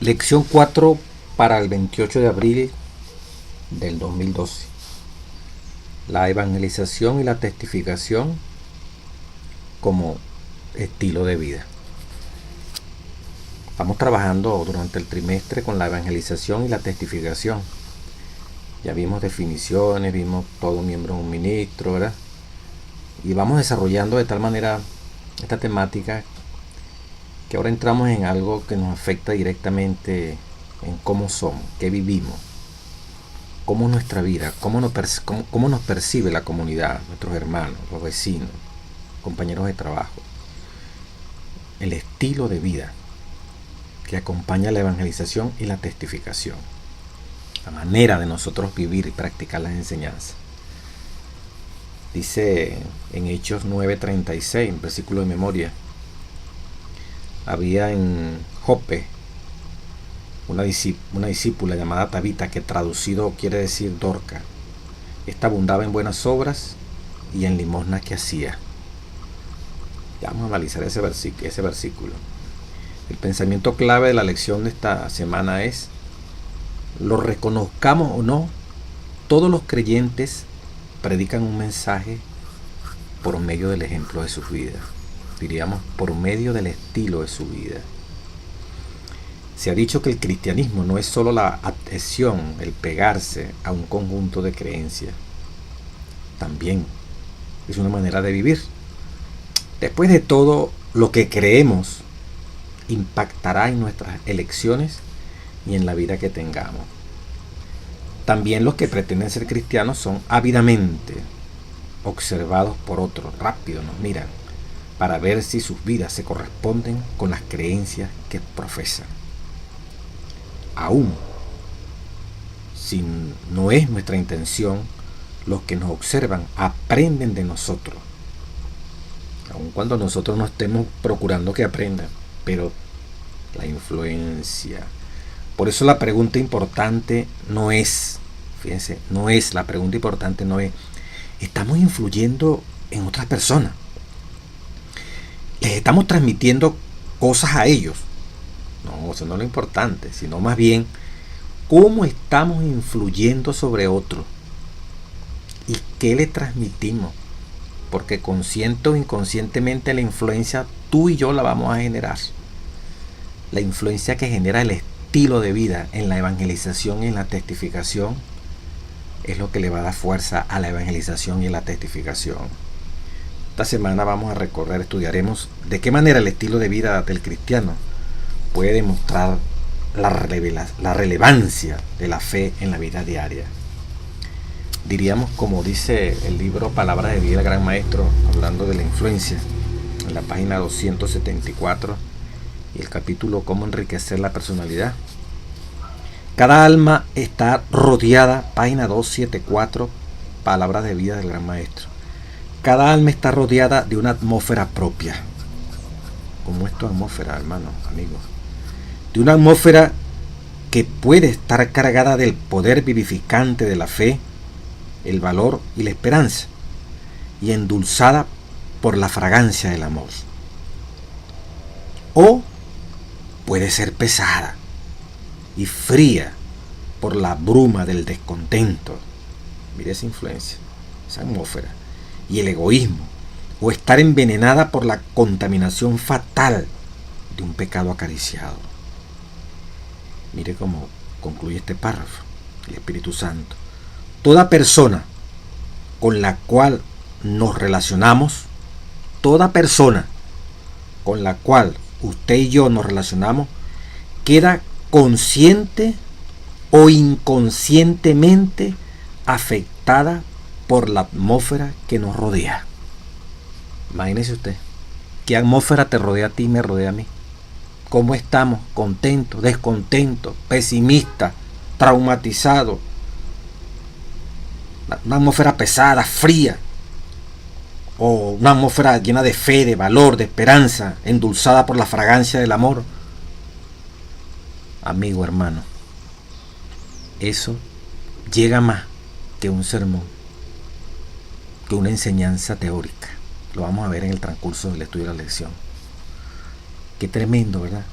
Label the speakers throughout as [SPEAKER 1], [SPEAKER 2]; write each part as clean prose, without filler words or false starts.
[SPEAKER 1] Lección 4 para el 28 de abril del 2012. La evangelización y la testificación como estilo de vida. Estamos trabajando durante el trimestre con la evangelización y la testificación. Ya vimos definiciones, vimos todo miembro de un ministro, ¿verdad? Y vamos desarrollando de tal manera esta temática que ahora entramos en algo que nos afecta directamente en cómo somos, qué vivimos, cómo es nuestra vida, cómo nos percibe la comunidad, nuestros hermanos, los vecinos, compañeros de trabajo. El estilo de vida que acompaña la evangelización y la testificación. La manera de nosotros vivir y practicar las enseñanzas. Dice en Hechos 9:36, un versículo de memoria: había en Jope una discípula llamada Tabita, que traducido quiere decir Dorca. Esta abundaba en buenas obras y en limosnas que hacía. Ya vamos a analizar ese versículo. El pensamiento clave de la lección de esta semana es: lo reconozcamos o no, todos los creyentes predican un mensaje por medio del ejemplo de sus vidas. Diríamos, por medio del estilo de su vida. Se ha dicho que el cristianismo no es solo la adhesión, el pegarse a un conjunto de creencias. También es una manera de vivir. Después de todo, lo que creemos impactará en nuestras elecciones y en la vida que tengamos. También los que pretenden ser cristianos son ávidamente observados por otros. Rápido nos miran para ver si sus vidas se corresponden con las creencias que profesan. Aún si no es nuestra intención, los que nos observan aprenden de nosotros. Aun cuando nosotros no estemos procurando que aprendan, pero la influencia. Por eso la pregunta importante no es, fíjense, la pregunta importante no es: ¿estamos influyendo en otras personas? ¿Les estamos transmitiendo cosas a ellos? No, eso no es lo importante, sino más bien, ¿cómo estamos influyendo sobre otros? ¿Y qué le transmitimos? Porque consciente o inconscientemente la influencia tú y yo la vamos a generar. La influencia que genera el estilo de vida en la evangelización y en la testificación es lo que le va a dar fuerza a la evangelización y a la testificación. Esta semana vamos a estudiaremos de qué manera el estilo de vida del cristiano puede demostrar la relevancia de la fe en la vida diaria. Diríamos, como dice el libro Palabras de Vida del Gran Maestro, hablando de la influencia, en la página 274, y el capítulo Cómo enriquecer la personalidad. Cada alma está rodeada, página 274, Palabras de Vida del Gran Maestro. Cada alma está rodeada de una atmósfera propia. ¿Cómo es tu atmósfera, hermano, amigo? De una atmósfera que puede estar cargada del poder vivificante de la fe, el valor y la esperanza, y endulzada por la fragancia del amor. O puede ser pesada y fría por la bruma del descontento. Mire esa influencia, esa atmósfera. Y el egoísmo, o estar envenenada por la contaminación fatal de un pecado acariciado. Mire cómo concluye este párrafo el Espíritu Santo. Toda persona con la cual nos relacionamos, toda persona con la cual usted y yo nos relacionamos, queda consciente o inconscientemente afectada por la atmósfera que nos rodea. Imagínese usted, ¿qué atmósfera te rodea a ti y me rodea a mí? ¿Cómo estamos? ¿Contentos, descontentos, pesimistas, traumatizados? Una atmósfera pesada, fría, o una atmósfera llena de fe, de valor, de esperanza, endulzada por la fragancia del amor. Amigo, hermano, eso llega más que un sermón, que una enseñanza teórica. Lo vamos a ver en el transcurso del estudio de la lección. Qué tremendo, ¿verdad?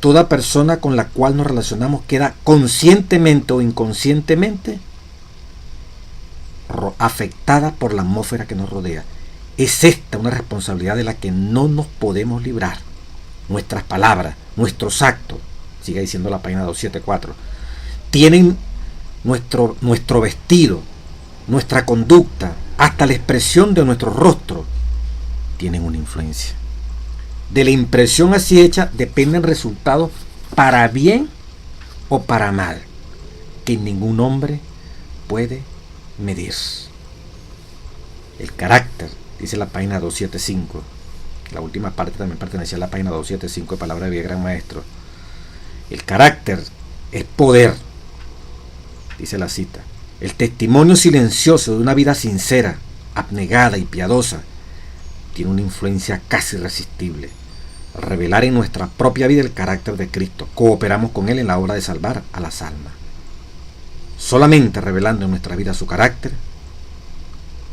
[SPEAKER 1] Toda persona con la cual nos relacionamos queda conscientemente o inconscientemente afectada por la atmósfera que nos rodea. Es esta una responsabilidad de la que no nos podemos librar. Nuestras palabras, nuestros actos, sigue diciendo la página 274, tienen nuestro vestido, nuestra conducta, hasta la expresión de nuestro rostro, tienen una influencia. De la impresión así hecha dependen resultados para bien o para mal, que ningún hombre puede medir. El carácter, dice la página 275, la última parte también pertenecía a la página 275 de Palabra de Vida Gran Maestro. El carácter es poder, dice la cita. El testimonio silencioso de una vida sincera, abnegada y piadosa tiene una influencia casi irresistible. Al revelar en nuestra propia vida el carácter de Cristo, cooperamos con Él en la obra de salvar a las almas. Solamente revelando en nuestra vida su carácter,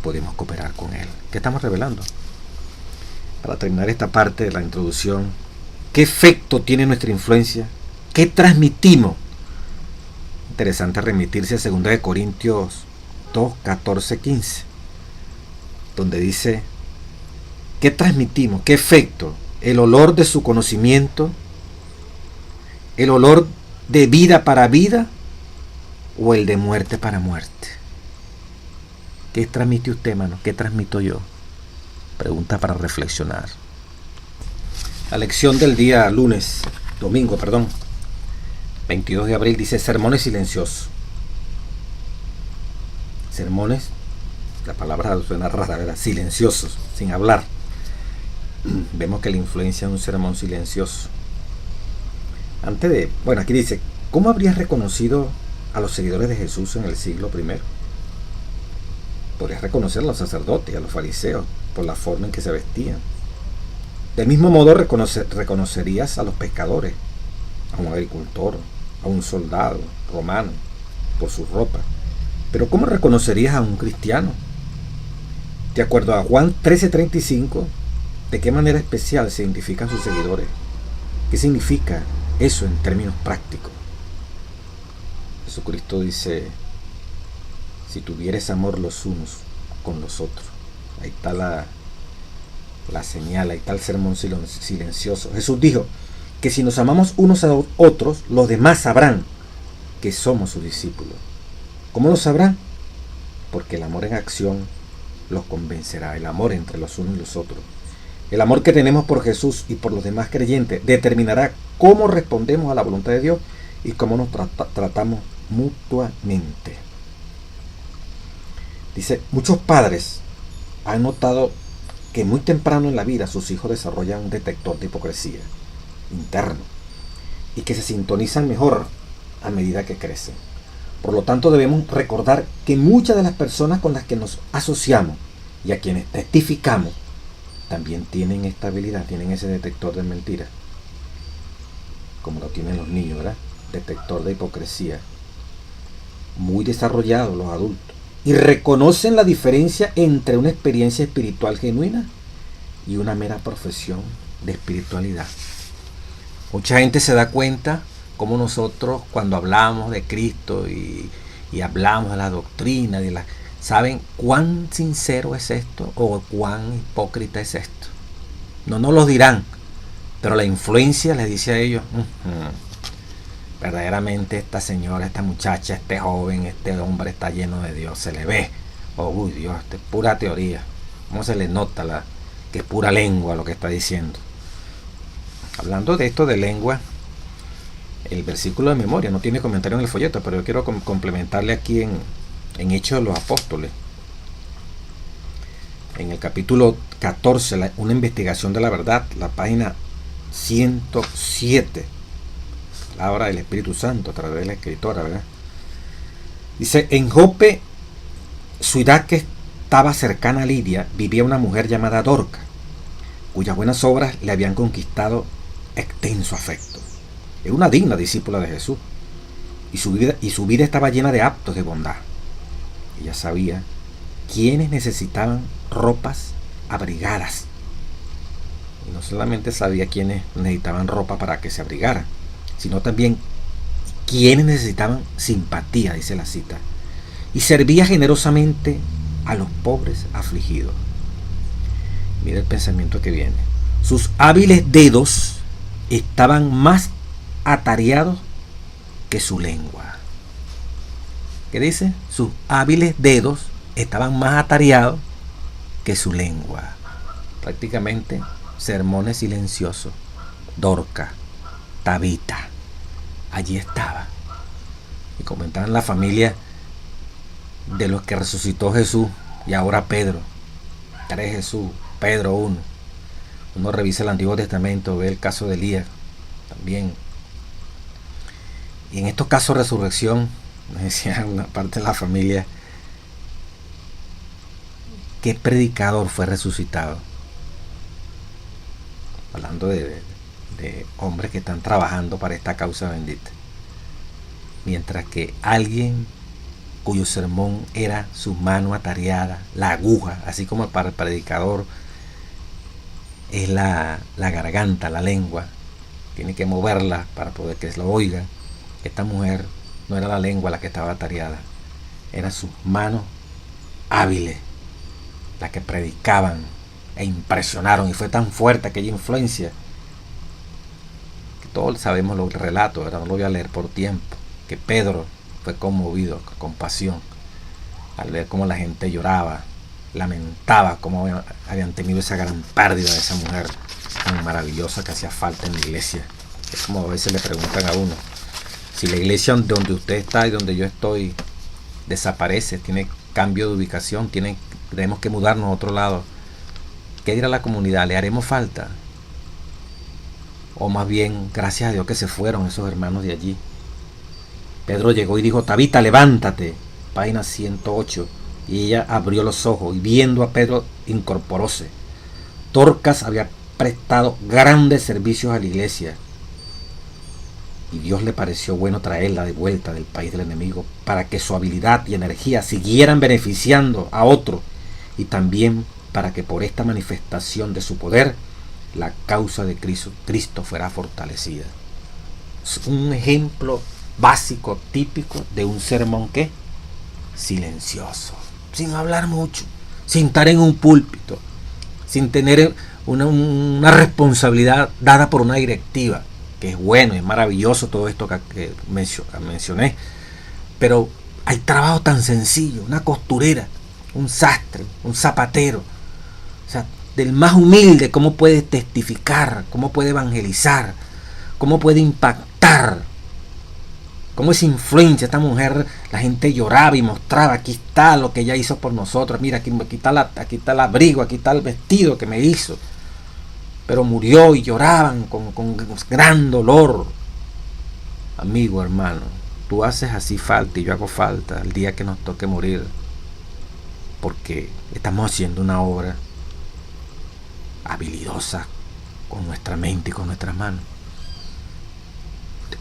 [SPEAKER 1] podemos cooperar con Él. ¿Qué estamos revelando? Para terminar esta parte de la introducción, ¿qué efecto tiene nuestra influencia? ¿Qué transmitimos? Interesante remitirse a 2 Corintios 2, 14, 15, donde dice, ¿qué transmitimos? ¿Qué efecto? El olor de su conocimiento, el olor de vida para vida o el de muerte para muerte. ¿Qué transmite usted, hermano? ¿Qué transmito yo? Pregunta para reflexionar. La lección del día domingo, 22 de abril, dice sermones silenciosos. Sermones, la palabra suena rara, ¿verdad? Silenciosos, sin hablar. Vemos que la influencia es un sermón silencioso. Aquí dice, ¿cómo habrías reconocido a los seguidores de Jesús en el siglo I? Podrías reconocer a los sacerdotes y a los fariseos por la forma en que se vestían. Del mismo modo reconocerías a los pescadores, a un agricultor, a un soldado romano por su ropa. Pero ¿cómo reconocerías a un cristiano? De acuerdo a Juan 13:35, ¿de qué manera especial se identifican sus seguidores? ¿Qué significa eso en términos prácticos? Jesucristo dice, si tuvieres amor los unos con los otros. Ahí está la señal, ahí está el sermón silencioso. Jesús dijo que si nos amamos unos a otros, los demás sabrán que somos sus discípulos. ¿Cómo lo sabrán? Porque el amor en acción los convencerá, el amor entre los unos y los otros. El amor que tenemos por Jesús y por los demás creyentes determinará cómo respondemos a la voluntad de Dios y cómo nos tratamos mutuamente. Dice, muchos padres han notado que muy temprano en la vida sus hijos desarrollan un detector de hipocresía interno y que se sintonizan mejor a medida que crecen. Por lo tanto, debemos recordar que muchas de las personas con las que nos asociamos y a quienes testificamos también tienen esta habilidad, tienen ese detector de mentiras, como lo tienen los niños, ¿verdad? Detector de hipocresía, muy desarrollado los adultos, y reconocen la diferencia entre una experiencia espiritual genuina y una mera profesión de espiritualidad. Mucha gente se da cuenta como nosotros cuando hablamos de Cristo y hablamos de la doctrina, ¿saben cuán sincero es esto o cuán hipócrita es esto? No nos lo dirán, pero la influencia les dice a ellos, verdaderamente esta señora, esta muchacha, este joven, este hombre está lleno de Dios, se le ve. Uy Dios, esto es pura teoría. ¿Cómo se le nota que es pura lengua lo que está diciendo? Hablando de esto de lengua, el versículo de memoria no tiene comentario en el folleto, pero yo quiero complementarle aquí en Hechos de los Apóstoles. En el capítulo 14, una investigación de la verdad, la página 107. Palabra del Espíritu Santo a través de la escritora, ¿verdad? Dice, en Jope, ciudad que estaba cercana a Lidia, vivía una mujer llamada Dorca, cuyas buenas obras le habían conquistado extenso afecto. Era una digna discípula de Jesús, y su vida estaba llena de actos de bondad. Ella sabía quiénes necesitaban ropas abrigadas, y no solamente sabía quiénes necesitaban ropa para que se abrigaran, sino también quienes necesitaban simpatía, dice la cita, y servía generosamente a los pobres afligidos. Mira el pensamiento que viene. Sus hábiles dedos estaban más atareados que su lengua. ¿Qué dice? Sus hábiles dedos estaban más atareados que su lengua. Prácticamente sermones silenciosos. Dorca, Tabita, allí estaba. Y comentaban la familia de los que resucitó Jesús y ahora Pedro. 3 Jesús, Pedro 1. Uno revisa el Antiguo Testamento, ve el caso de Elías también. Y en estos casos de resurrección, me decía una parte de la familia, ¿qué predicador fue resucitado? Hablando de hombres que están trabajando para esta causa bendita. Mientras que alguien cuyo sermón era su mano atareada, la aguja, así como para el predicador es la garganta, la lengua, tiene que moverla para poder que se lo oiga. Esta mujer no era la lengua la que estaba atareada, eran sus manos hábiles las que predicaban e impresionaron, y fue tan fuerte aquella influencia que todos sabemos el relato, ¿verdad? No lo voy a leer por tiempo, que Pedro fue conmovido con pasión al ver cómo la gente lloraba, lamentaba cómo habían tenido esa gran pérdida de esa mujer tan maravillosa que hacía falta en la iglesia. Es como a veces le preguntan a uno, si la iglesia donde usted está y donde yo estoy desaparece, tiene cambio de ubicación, tenemos que mudarnos a otro lado, ¿qué dirá la comunidad? ¿Le haremos falta? O más bien, gracias a Dios que se fueron esos hermanos de allí. Pedro llegó y dijo, Tabita, levántate, página 108, y ella abrió los ojos y viendo a Pedro incorporóse. Dorcas había prestado grandes servicios a la iglesia y Dios le pareció bueno traerla de vuelta del país del enemigo para que su habilidad y energía siguieran beneficiando a otros y también para que por esta manifestación de su poder la causa de Cristo fuera fortalecida. Es un ejemplo básico, típico de un sermón que silencioso, sin hablar mucho, sin estar en un púlpito, sin tener una responsabilidad dada por una directiva, que es bueno, es maravilloso todo esto que mencioné, pero hay trabajo tan sencillo, una costurera, un sastre, un zapatero, o sea, del más humilde, cómo puede testificar, cómo puede evangelizar, cómo puede impactar, cómo es influencia. Esta mujer, la gente lloraba y mostraba, aquí está lo que ella hizo por nosotros, mira, aquí está el abrigo, aquí está el vestido que me hizo, pero murió y lloraban con gran dolor. Amigo, hermano, tú haces así falta y yo hago falta el día que nos toque morir, porque estamos haciendo una obra habilidosa con nuestra mente y con nuestras manos.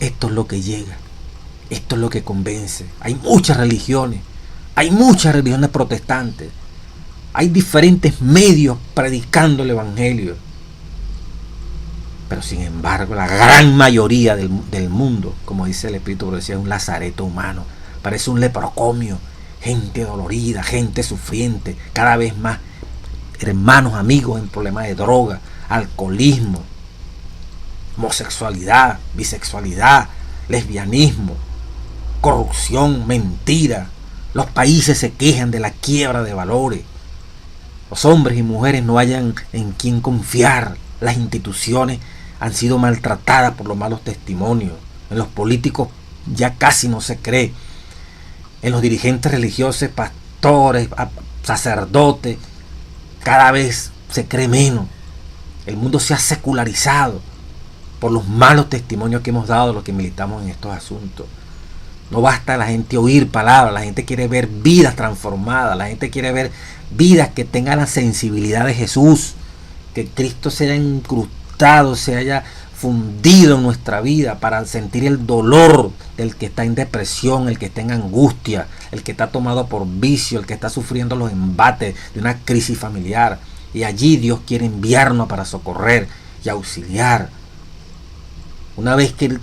[SPEAKER 1] Esto es lo que llega, esto es lo que convence. Hay muchas religiones protestantes, hay diferentes medios predicando el evangelio, pero sin embargo la gran mayoría del mundo, como dice el Espíritu, decía, es un lazareto humano, parece un leprocomio, gente dolorida, gente sufriente, cada vez más hermanos, amigos en problemas de droga, alcoholismo, homosexualidad, bisexualidad, lesbianismo, corrupción, mentira. Los países se quejan de la quiebra de valores. Los hombres y mujeres no hayan en quién confiar. Las instituciones han sido maltratadas por los malos testimonios. En los políticos ya casi no se cree. En los dirigentes religiosos, pastores, sacerdotes, cada vez se cree menos. El mundo se ha secularizado por los malos testimonios que hemos dado los que militamos en estos asuntos. No basta la gente oír palabras, la gente quiere ver vidas transformadas, la gente quiere ver vidas que tengan la sensibilidad de Jesús, que Cristo se haya incrustado, se haya fundido en nuestra vida para sentir el dolor del que está en depresión, el que está en angustia, el que está tomado por vicio, el que está sufriendo los embates de una crisis familiar. Y allí Dios quiere enviarnos para socorrer y auxiliar. una vez que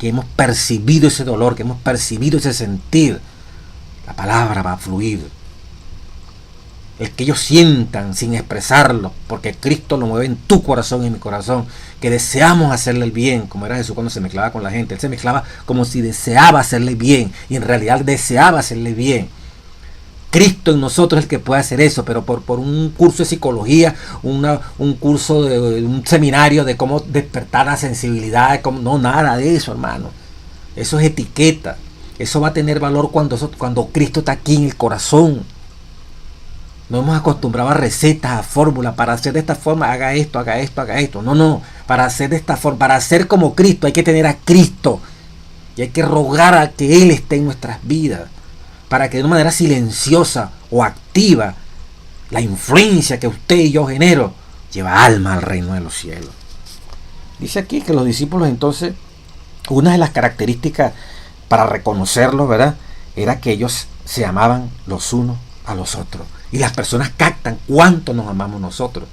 [SPEAKER 1] hemos percibido ese dolor, que hemos percibido ese sentir, la palabra va a fluir. El que ellos sientan sin expresarlo, porque Cristo lo mueve en tu corazón y en mi corazón, que deseamos hacerle el bien, como era Jesús cuando se mezclaba con la gente. Él se mezclaba como si deseaba hacerle bien, y en realidad deseaba hacerle bien. Cristo en nosotros es el que puede hacer eso, pero por un curso de psicología, un curso de un seminario de cómo despertar la sensibilidad, no, nada de eso, hermano. Eso es etiqueta. Eso va a tener valor cuando Cristo está aquí en el corazón. Nos hemos acostumbrado a recetas, a fórmulas. Para hacer de esta forma, haga esto, haga esto, haga esto. No. Para hacer de esta forma, para ser como Cristo, hay que tener a Cristo. Y hay que rogar a que Él esté en nuestras vidas. Para que de una manera silenciosa o activa, la influencia que usted y yo genero, lleva alma al reino de los cielos. Dice aquí que los discípulos entonces, una de las características para reconocerlos, ¿verdad?, era que ellos se amaban los unos a los otros. Y las personas captan cuánto nos amamos nosotros.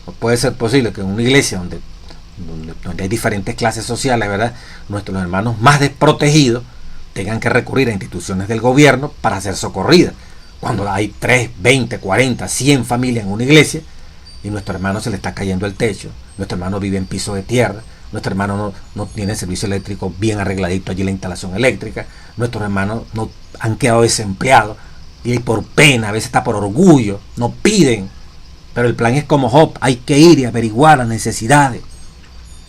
[SPEAKER 1] No puede ser posible que en una iglesia donde hay diferentes clases sociales, ¿verdad?, nuestros hermanos más desprotegidos tengan que recurrir a instituciones del gobierno para ser socorridas. Cuando hay 3, 20, 40, 100 familias en una iglesia y nuestro hermano se le está cayendo el techo, nuestro hermano vive en piso de tierra, nuestro hermano no tiene servicio eléctrico bien arregladito allí la instalación eléctrica, nuestros hermanos no han quedado desempleados y por pena, a veces está por orgullo, no piden, pero el plan es como Job, hay que ir y averiguar las necesidades.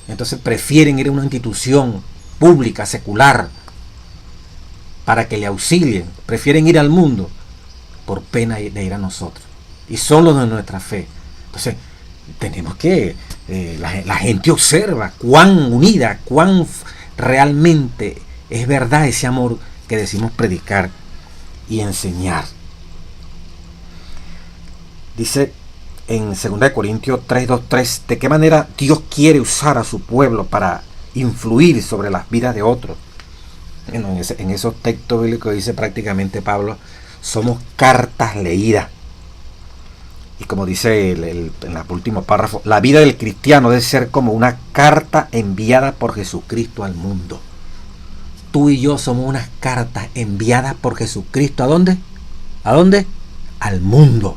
[SPEAKER 1] Entonces prefieren ir a una institución pública, secular, para que le auxilien, prefieren ir al mundo por pena de ir a nosotros. Y son los de nuestra fe. Entonces, tenemos que, la gente observa cuán unida, cuán realmente es verdad ese amor que decimos predicar y enseñar. Dice en 2 Corintios 3:2-3, de qué manera Dios quiere usar a su pueblo para influir sobre las vidas de otros. En esos textos bíblicos dice prácticamente Pablo, somos cartas leídas. Y como dice en el último párrafo, la vida del cristiano debe ser como una carta enviada por Jesucristo al mundo. Tú y yo somos unas cartas enviadas por Jesucristo. ¿A dónde? ¿A dónde? Al mundo.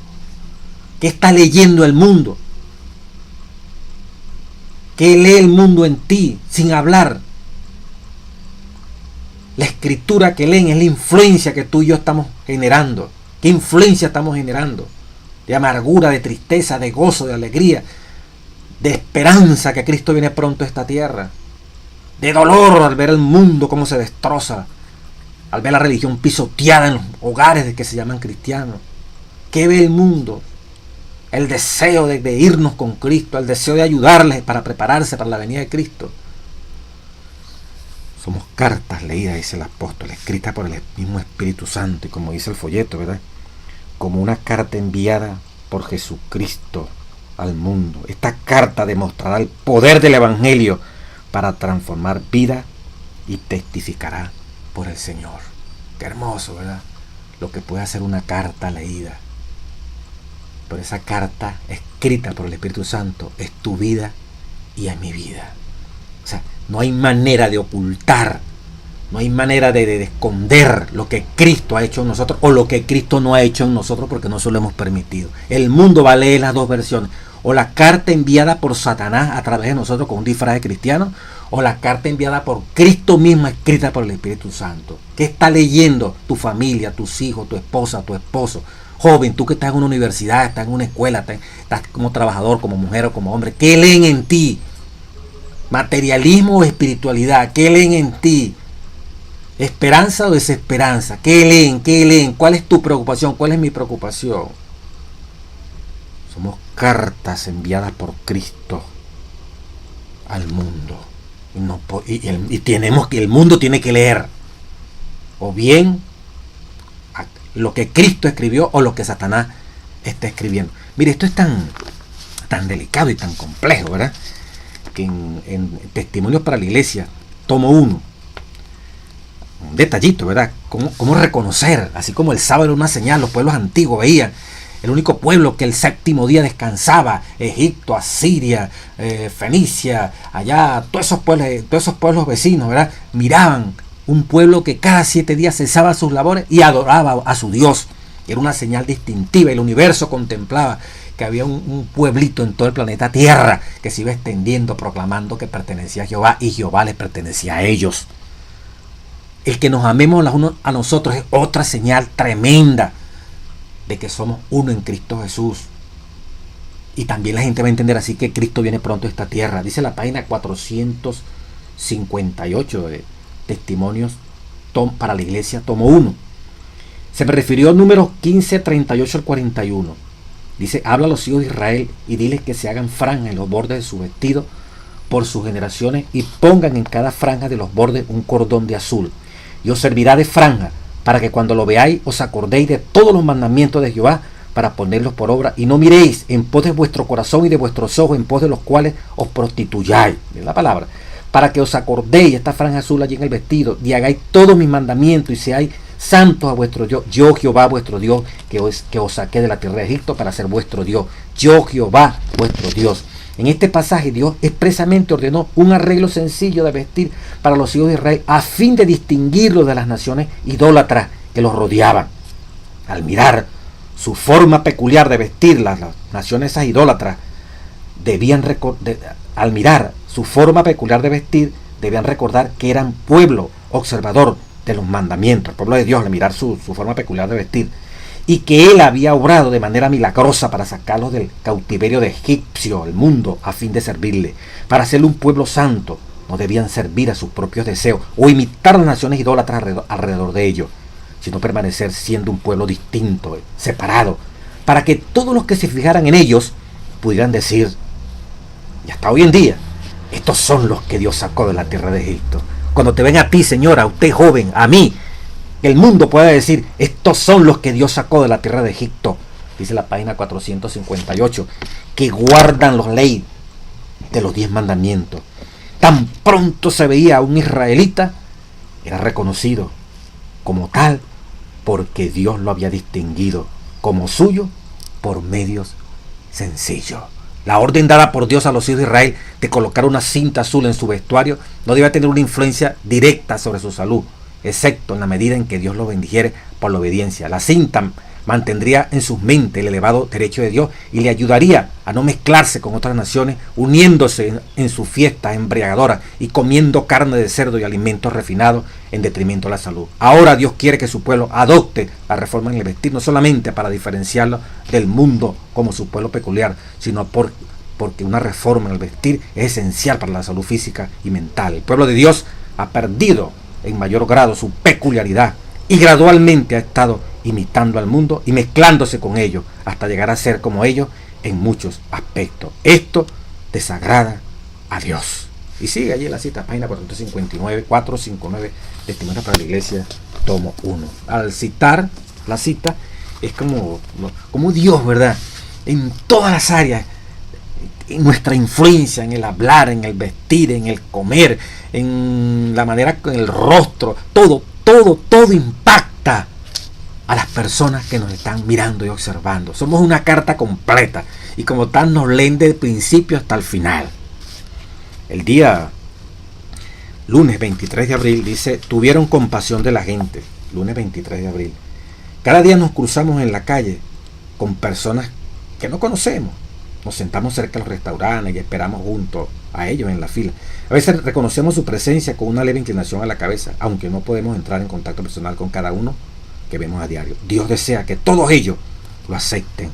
[SPEAKER 1] ¿Qué está leyendo el mundo? ¿Qué lee el mundo en ti sin hablar? La escritura que leen es la influencia que tú y yo estamos generando. ¿Qué influencia estamos generando? De amargura, de tristeza, de gozo, de alegría, de esperanza que Cristo viene pronto a esta tierra, de dolor al ver el mundo cómo se destroza, al ver la religión pisoteada en los hogares de que se llaman cristianos. ¿Qué ve el mundo? El deseo de irnos con Cristo, el deseo de ayudarles para prepararse para la venida de Cristo. Somos cartas leídas, dice el apóstol, escritas por el mismo Espíritu Santo, y como dice el folleto, ¿verdad?, como una carta enviada por Jesucristo al mundo. Esta carta demostrará el poder del Evangelio para transformar vida y testificará por el Señor. Qué hermoso, ¿verdad?, lo que puede hacer una carta leída. Pero esa carta escrita por el Espíritu Santo es tu vida y es mi vida. O sea, no hay manera de ocultar, no hay manera de esconder lo que Cristo ha hecho en nosotros o lo que Cristo no ha hecho en nosotros, porque no se lo hemos permitido. El mundo va a leer las dos versiones: o la carta enviada por Satanás a través de nosotros con un disfraz de cristiano, o la carta enviada por Cristo mismo, escrita por el Espíritu Santo. ¿Qué está leyendo tu familia, tus hijos, tu esposa, tu esposo? Joven, tú que estás en una universidad, estás en una escuela, estás como trabajador, como mujer o como hombre, ¿qué leen en ti? ¿Materialismo o espiritualidad? ¿Qué leen en ti? ¿Esperanza o desesperanza? ¿Qué leen? ¿Qué leen? ¿Cuál es tu preocupación? ¿Cuál es mi preocupación? Somos cartas enviadas por Cristo al mundo. Y tenemos que, el mundo tiene que leer o bien lo que Cristo escribió o lo que Satanás está escribiendo. Mire, esto es tan delicado y tan complejo, ¿verdad?, que en Testimonios para la Iglesia, tomo 1, un detallito, ¿verdad?, cómo reconocer, así como el sábado era una señal, los pueblos antiguos veían el único pueblo que el séptimo día descansaba. Egipto, Asiria, Fenicia, allá, todos esos pueblos vecinos, ¿verdad? Miraban un pueblo que cada 7 días cesaba sus labores y adoraba a su Dios. Era una señal distintiva. El universo contemplaba que había un pueblito en todo el planeta Tierra que se iba extendiendo, proclamando que pertenecía a Jehová y Jehová les pertenecía a ellos. El que nos amemos los unos a nosotros es otra señal tremenda de que somos uno en Cristo Jesús. Y también la gente va a entender así que Cristo viene pronto a esta tierra. Dice la página 458 de Testimonios para la Iglesia, tomo 1. Se me refirió al número 15, 38 al 41. Dice, habla a los hijos de Israel y diles que se hagan franja en los bordes de su vestido por sus generaciones y pongan en cada franja de los bordes un cordón de azul. Y os servirá de franja para que cuando lo veáis os acordéis de todos los mandamientos de Jehová para ponerlos por obra y no miréis en pos de vuestro corazón y de vuestros ojos en pos de los cuales os prostituyáis. Es la palabra. Para que os acordéis esta franja azul allí en el vestido y hagáis todos mis mandamientos y seáis santos a vuestro Dios. Yo Jehová vuestro Dios que os saqué de la tierra de Egipto para ser vuestro Dios. Yo Jehová vuestro Dios. En este pasaje Dios expresamente ordenó un arreglo sencillo de vestir para los hijos de Israel a fin de distinguirlos de las naciones idólatras que los rodeaban. Al mirar su forma peculiar de vestir, las naciones esas idólatras debían recordar que eran pueblo observador de los mandamientos, el pueblo de Dios, al mirar su forma peculiar de vestir, y que Él había obrado de manera milagrosa para sacarlos del cautiverio de egipcio, el mundo, a fin de servirle. Para hacerle un pueblo santo, no debían servir a sus propios deseos o imitar las naciones idólatras alrededor de ellos, sino permanecer siendo un pueblo distinto, separado, para que todos los que se fijaran en ellos pudieran decir, y hasta hoy en día, estos son los que Dios sacó de la tierra de Egipto. Cuando te ven a ti, señora, a usted joven, a mí, el mundo puede decir, estos son los que Dios sacó de la tierra de Egipto. Dice la página 458, que guardan las leyes de los 10 mandamientos. Tan pronto se veía a un israelita, era reconocido como tal, porque Dios lo había distinguido como suyo por medios sencillos. La orden dada por Dios a los hijos de Israel de colocar una cinta azul en su vestuario no debía tener una influencia directa sobre su salud, excepto en la medida en que Dios lo bendijere por la obediencia. La cinta mantendría en sus mentes el elevado derecho de Dios y le ayudaría a no mezclarse con otras naciones, uniéndose en sus fiestas embriagadoras y comiendo carne de cerdo y alimentos refinados en detrimento de la salud. Ahora Dios quiere que su pueblo adopte la reforma en el vestir, no solamente para diferenciarlo del mundo como su pueblo peculiar, sino porque una reforma en el vestir es esencial para la salud física y mental. El pueblo de Dios ha perdido en mayor grado su peculiaridad y gradualmente ha estado imitando al mundo y mezclándose con ellos hasta llegar a ser como ellos en muchos aspectos. Esto desagrada a Dios. Y sigue allí en la cita, página 459, Testimonios para la Iglesia, tomo 1. Al citar la cita, es como Dios, ¿verdad? En todas las áreas, en nuestra influencia, en el hablar, en el vestir, en el comer, en la manera, en el rostro, todo impacta a las personas que nos están mirando y observando. Somos una carta completa y como tal nos leen del principio hasta el final. El día lunes 23 de abril dice, tuvieron compasión de la gente. Lunes 23 de abril. Cada día nos cruzamos en la calle con personas que no conocemos. Nos sentamos cerca de los restaurantes y esperamos junto a ellos en la fila. A veces reconocemos su presencia con una leve inclinación a la cabeza, aunque no podemos entrar en contacto personal con cada uno que vemos a diario. Dios desea que todos ellos lo acepten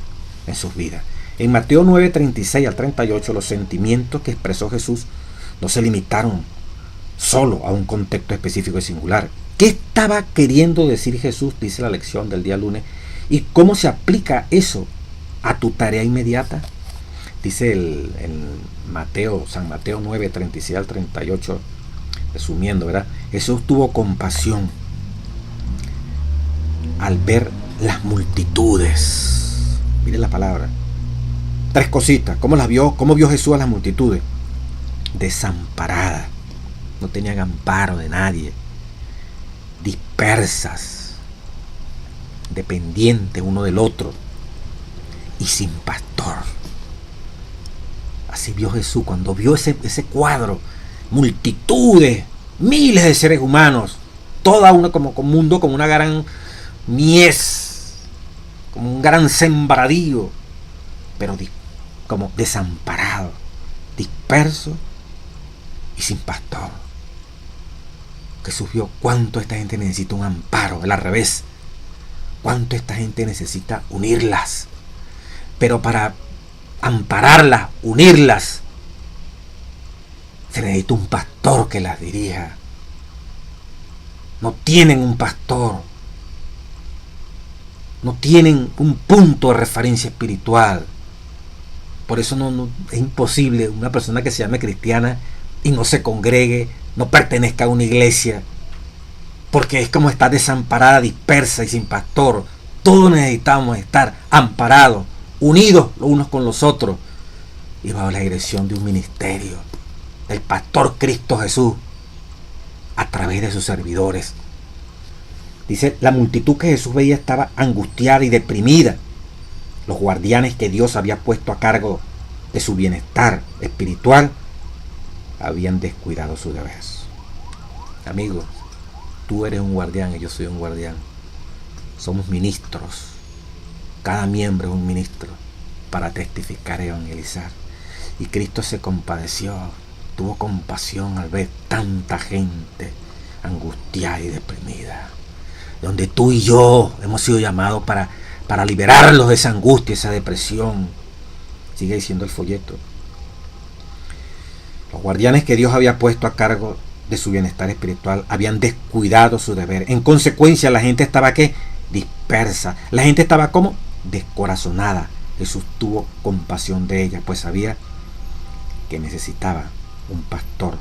[SPEAKER 1] en sus vidas. En Mateo 9, 36 al 38, los sentimientos que expresó Jesús no se limitaron solo a un contexto específico y singular. ¿Qué estaba queriendo decir Jesús? Dice la lección del día lunes. ¿Y cómo se aplica eso a tu tarea inmediata? Dice el San Mateo 9, 36 al 38, resumiendo, ¿verdad? Jesús tuvo compasión al ver las multitudes. Miren la palabra. 3 cositas. ¿Cómo las vio? ¿Cómo vio Jesús a las multitudes? Desamparadas. No tenían amparo de nadie. Dispersas. Dependientes uno del otro. y sin pastor. Así vio Jesús cuando vio ese cuadro, multitudes, miles de seres humanos, toda una como un mundo, como una gran mies, como un gran sembradío, pero como desamparado, disperso y sin pastor. Jesús vio cuánto esta gente necesita un amparo, al revés, cuánto esta gente necesita unirlas, pero para ampararlas, unirlas, se necesita un pastor que las dirija. No tienen un pastor, no tienen un punto de referencia espiritual. Por eso no es imposible una persona que se llame cristiana y no se congregue, no pertenezca a una iglesia, porque es como estar desamparada, dispersa y sin pastor. Todos necesitamos estar amparados, unidos los unos con los otros y bajo la dirección de un ministerio del pastor Cristo Jesús a través de sus servidores. Dice, la multitud que Jesús veía estaba angustiada y deprimida. Los guardianes que Dios había puesto a cargo de su bienestar espiritual habían descuidado su deber. Amigo, tú eres un guardián y yo soy un guardián. Somos ministros. Cada miembro es un ministro para testificar y evangelizar. Y Cristo se compadeció, tuvo compasión al ver tanta gente angustiada y deprimida. Donde tú y yo hemos sido llamados para liberarlos de esa angustia, esa depresión. Sigue diciendo el folleto. Los guardianes que Dios había puesto a cargo de su bienestar espiritual habían descuidado su deber. En consecuencia, la gente estaba ¿qué? Dispersa. La gente estaba como descorazonada. Jesús tuvo compasión de ella, pues sabía que necesitaba un pastor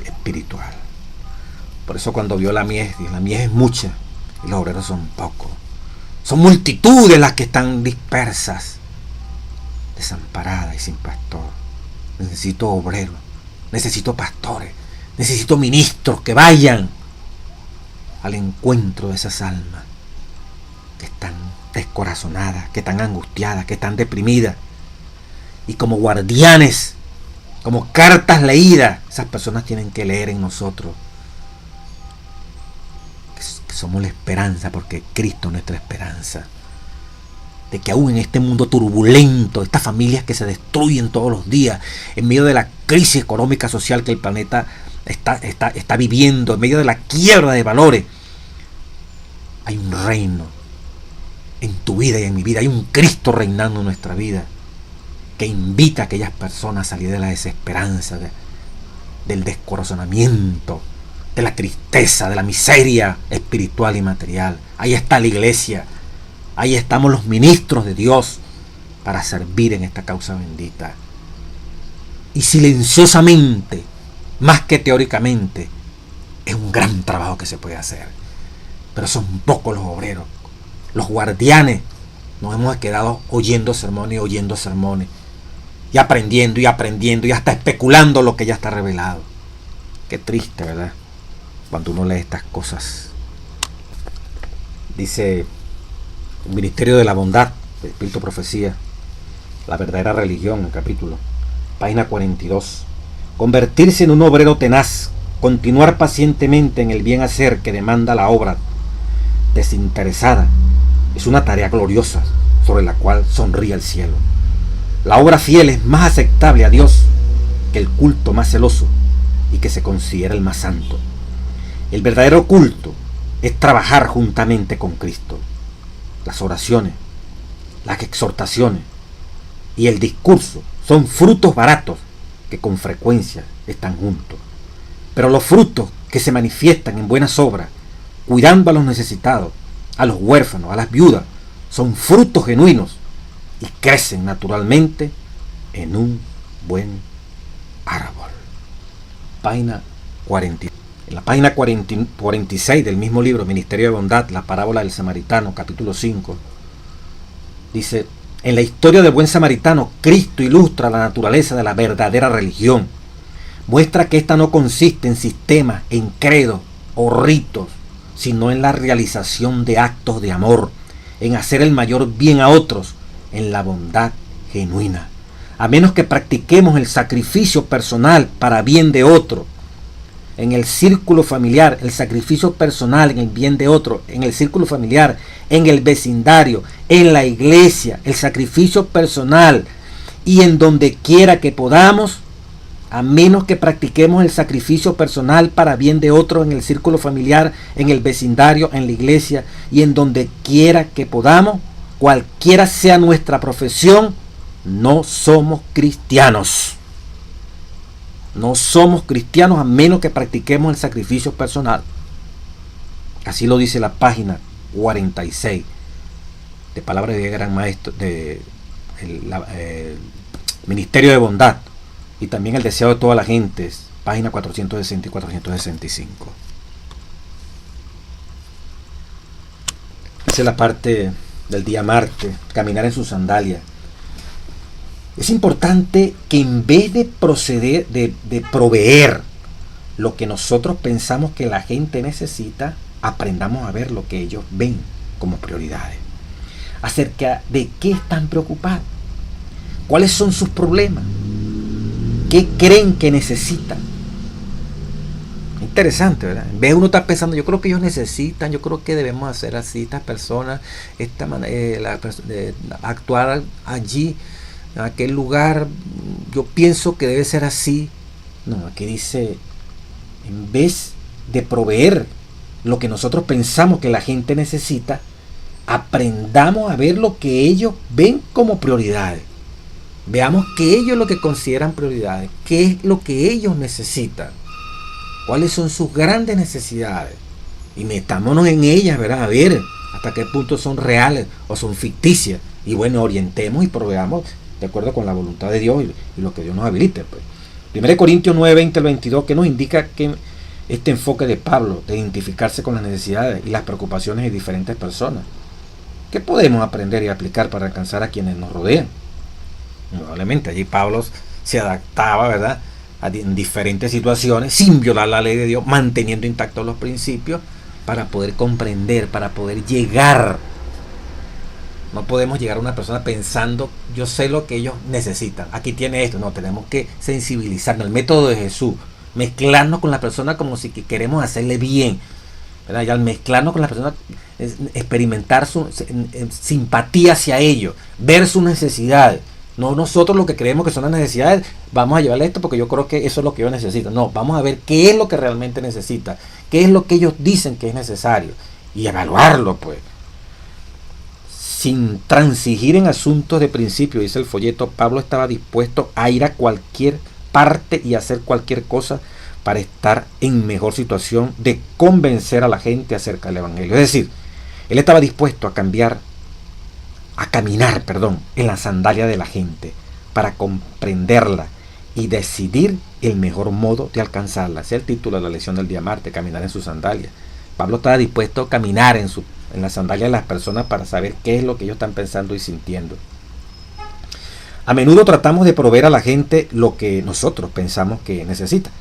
[SPEAKER 1] espiritual. Por eso cuando vio la mies es mucha y los obreros son pocos. Son multitudes las que están dispersas, desamparadas y sin pastor. Necesito obreros, necesito pastores, necesito ministros que vayan al encuentro de esas almas que están descorazonadas, que están angustiadas, que están deprimidas. Y como guardianes, como cartas leídas, esas personas tienen que leer en nosotros que somos la esperanza, porque Cristo es nuestra esperanza. De que aún en este mundo turbulento, estas familias que se destruyen todos los días, en medio de la crisis económica social que el planeta está viviendo, en medio de la quiebra de valores, hay un reino en tu vida y en mi vida, hay un Cristo reinando en nuestra vida, que invita a aquellas personas a salir de la desesperanza, del descorazonamiento, de la tristeza, de la miseria espiritual y material. Ahí está la iglesia. Ahí estamos los ministros de Dios para servir en esta causa bendita. Y silenciosamente, más que teóricamente, es un gran trabajo que se puede hacer. Pero son pocos los obreros. Los guardianes nos hemos quedado oyendo sermones y aprendiendo y hasta especulando lo que ya está revelado. Qué triste, ¿verdad? Cuando uno lee estas cosas. Dice el Ministerio de la Bondad, de Espíritu Profecía, la verdadera religión, el capítulo, página 42. Convertirse en un obrero tenaz, continuar pacientemente en el bien hacer que demanda la obra desinteresada, es una tarea gloriosa sobre la cual sonríe el cielo. La obra fiel es más aceptable a Dios que el culto más celoso y que se considera el más santo. El verdadero culto es trabajar juntamente con Cristo. Las oraciones, las exhortaciones y el discurso son frutos baratos que con frecuencia están juntos. Pero los frutos que se manifiestan en buenas obras, cuidando a los necesitados, a los huérfanos, a las viudas, son frutos genuinos y crecen naturalmente en un buen árbol. Página 40. En la página 46 del mismo libro, Ministerio de Bondad, la parábola del Samaritano, capítulo 5, dice: en la historia del buen samaritano, Cristo ilustra la naturaleza de la verdadera religión. Muestra que ésta no consiste en sistemas, en credos o ritos, sino en la realización de actos de amor, en hacer el mayor bien a otros en la bondad genuina. A menos que practiquemos el sacrificio personal para bien de otro, en el círculo familiar, el sacrificio personal en el bien de otro, en el círculo familiar, en el vecindario, en la iglesia, el sacrificio personal y en donde quiera que podamos, a menos que practiquemos el sacrificio personal para bien de otro en el círculo familiar, en el vecindario, en la iglesia y en donde quiera que podamos, cualquiera sea nuestra profesión, no somos cristianos. No somos cristianos a menos que practiquemos el sacrificio personal. Así lo dice la página 46 de Palabra de Gran Maestro de Ministerio de Bondad, y también El Deseo de toda la gente, página 460 y 465. Esa es la parte del día martes, caminar en sus sandalias. Es importante que en vez de proceder, de proveer lo que nosotros pensamos que la gente necesita, aprendamos a ver lo que ellos ven como prioridades. Acerca de qué están preocupados, cuáles son sus problemas, qué creen que necesitan. Interesante, ¿verdad? En vez de uno estar pensando, yo creo que ellos necesitan, yo creo que debemos hacer así, estas personas, esta manera, actuar allí, en aquel lugar, yo pienso que debe ser así. No, aquí dice, en vez de proveer lo que nosotros pensamos que la gente necesita, aprendamos a ver lo que ellos ven como prioridades. Veamos qué ellos lo que consideran prioridades, qué es lo que ellos necesitan, cuáles son sus grandes necesidades y metámonos en ellas, ¿verdad? A ver hasta qué punto son reales o son ficticias, y bueno, orientemos y proveamos de acuerdo con la voluntad de Dios y lo que Dios nos habilite, pues. 1 Corintios 9, 20 al 22, que nos indica que este enfoque de Pablo de identificarse con las necesidades y las preocupaciones de diferentes personas, ¿qué podemos aprender y aplicar para alcanzar a quienes nos rodean? Probablemente allí Pablo se adaptaba, ¿verdad?, en diferentes situaciones sin violar la ley de Dios, manteniendo intactos los principios para poder comprender, para poder llegar. No podemos llegar a una persona pensando, yo sé lo que ellos necesitan, aquí tiene esto. No, tenemos que sensibilizarnos. El método de Jesús, mezclarnos con la persona como si queremos hacerle bien, ¿verdad? Y al mezclarnos con la persona, experimentar su simpatía hacia ellos, ver sus necesidades. No nosotros lo que creemos que son las necesidades, vamos a llevarle esto porque yo creo que eso es lo que ellos necesitan. No, vamos a ver qué es lo que realmente necesita, qué es lo que ellos dicen que es necesario y evaluarlo, pues. Sin transigir en asuntos de principio, dice el folleto, Pablo estaba dispuesto a ir a cualquier parte y hacer cualquier cosa para estar en mejor situación de convencer a la gente acerca del evangelio. Es decir, él estaba dispuesto a caminar, en la sandalia de la gente para comprenderla y decidir el mejor modo de alcanzarla. Ese es el título de la lección del día martes, caminar en sus sandalias. Pablo estaba dispuesto a caminar en la sandalia de las personas para saber qué es lo que ellos están pensando y sintiendo. A menudo tratamos de proveer a la gente lo que nosotros pensamos que necesita,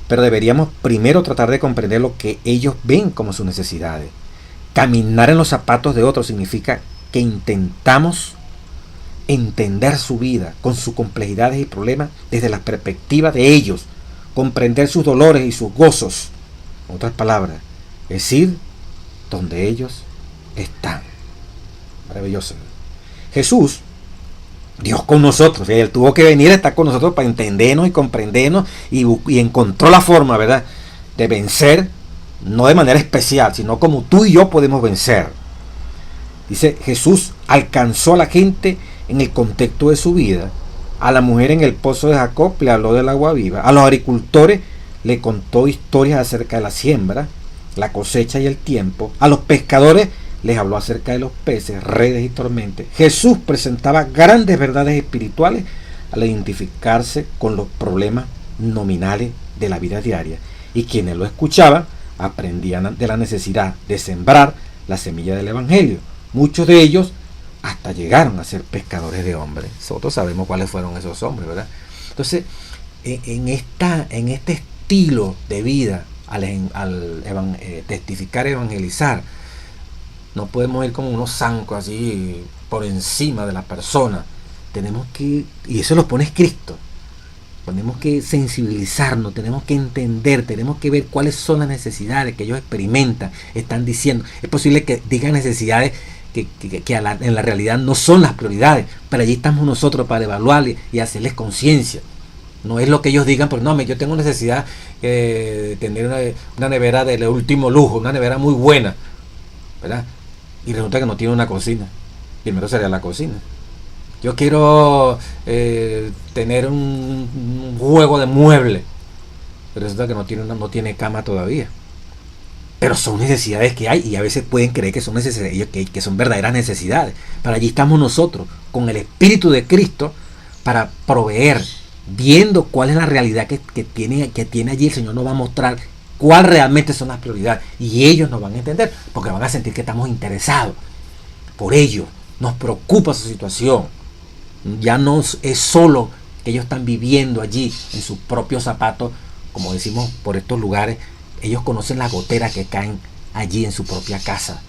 [SPEAKER 1] pero deberíamos primero tratar de comprender lo que ellos ven como sus necesidades. Caminar en los zapatos de otros significa que intentamos entender su vida con sus complejidades y problemas desde la perspectiva de ellos, comprender sus dolores y sus gozos. En otras palabras, es ir donde ellos están. Maravilloso. Jesús, Dios con nosotros, él tuvo que venir a estar con nosotros para entendernos y comprendernos y encontró la forma, ¿verdad?, de vencer, no de manera especial, sino como tú y yo podemos vencer. Dice, Jesús alcanzó a la gente en el contexto de su vida. A la mujer en el pozo de Jacob le habló del agua viva. A los agricultores le contó historias acerca de la siembra, la cosecha y el tiempo. A los pescadores les habló acerca de los peces, redes y tormentas. Jesús presentaba grandes verdades espirituales al identificarse con los problemas nominales de la vida diaria. Y quienes lo escuchaban aprendían de la necesidad de sembrar la semilla del evangelio. Muchos de ellos hasta llegaron a ser pescadores de hombres. Nosotros sabemos cuáles fueron esos hombres, ¿verdad? Entonces, en este estilo de vida, al testificar, evangelizar, no podemos ir como unos zancos así, por encima de la persona. Tenemos que, y eso lo pone Cristo, tenemos que sensibilizarnos, tenemos que entender, tenemos que ver cuáles son las necesidades que ellos experimentan, están diciendo. Es posible que digan necesidades que en la realidad no son las prioridades, pero allí estamos nosotros para evaluar y hacerles conciencia. No es lo que ellos digan, porque no, yo tengo necesidad de tener una nevera de último lujo, una nevera muy buena, ¿verdad? Y resulta que no tiene una cocina. Primero sería la cocina. Yo quiero tener un juego de muebles, pero resulta que no tiene cama todavía. Pero son necesidades que hay, y a veces pueden creer que son necesidades, que son verdaderas necesidades. Pero allí estamos nosotros, con el Espíritu de Cristo, para proveer, viendo cuál es la realidad que tiene allí. El Señor nos va a mostrar cuál realmente son las prioridades, y ellos nos van a entender, porque van a sentir que estamos interesados por ellos. Nos preocupa su situación. Ya no es solo que ellos están viviendo allí en sus propios zapatos, como decimos por estos lugares. Ellos conocen las goteras que caen allí en su propia casa.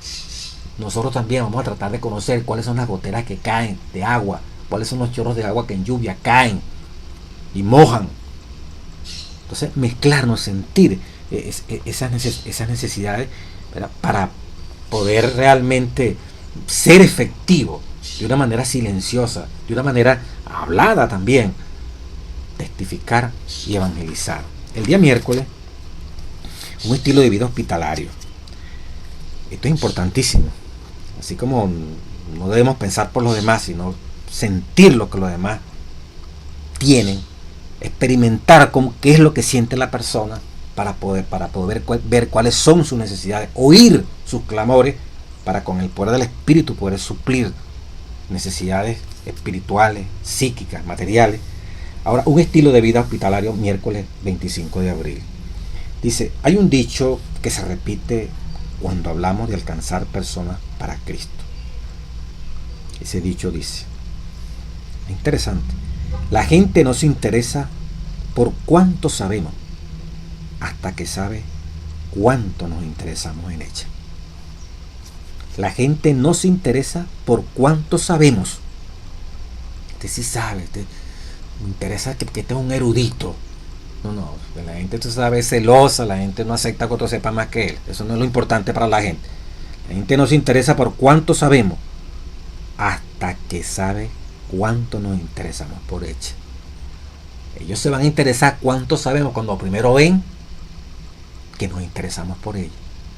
[SPEAKER 1] Nosotros también vamos a tratar de conocer cuáles son las goteras que caen de agua, cuáles son los chorros de agua que en lluvia caen y mojan. Entonces, mezclarnos, sentir esas necesidades, ¿verdad?, para poder realmente ser efectivo de una manera silenciosa, de una manera hablada también, testificar y evangelizar. El día miércoles, un estilo de vida hospitalario. Esto es importantísimo. Así como no debemos pensar por los demás, sino sentir lo que los demás tienen, experimentar qué es lo que siente la persona para poder ver cuáles son sus necesidades, oír sus clamores, para con el poder del Espíritu poder suplir necesidades espirituales, psíquicas, materiales. Ahora, un estilo de vida hospitalario, miércoles 25 de abril. Dice, hay un dicho que se repite cuando hablamos de alcanzar personas para Cristo. Ese dicho dice, es interesante, la gente no se interesa por cuánto sabemos, hasta que sabe cuánto nos interesamos en ella. La gente no se interesa por cuánto sabemos. Usted sí sabe, me interesa que este es un erudito. No, la gente, tú sabes, es celosa, la gente no acepta que otro sepa más que él. Eso no es lo importante para la gente. La gente no se interesa por cuánto sabemos, hasta que sabe cuánto nos interesamos por ella. Ellos se van a interesar cuánto sabemos cuando primero ven que nos interesamos por ella.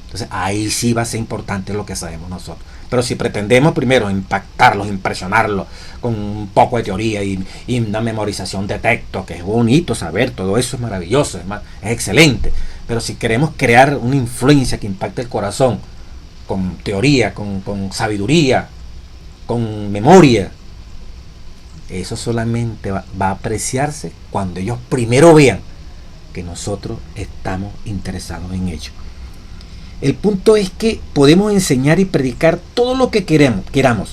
[SPEAKER 1] Entonces ahí sí va a ser importante lo que sabemos nosotros. Pero si pretendemos primero impactarlos, impresionarlos con un poco de teoría y una memorización de texto, que es bonito saber, todo eso es maravilloso, es excelente. Pero si queremos crear una influencia que impacte el corazón con teoría, con sabiduría, con memoria, eso solamente va a apreciarse cuando ellos primero vean que nosotros estamos interesados en ello. El punto es que podemos enseñar y predicar todo lo que queramos,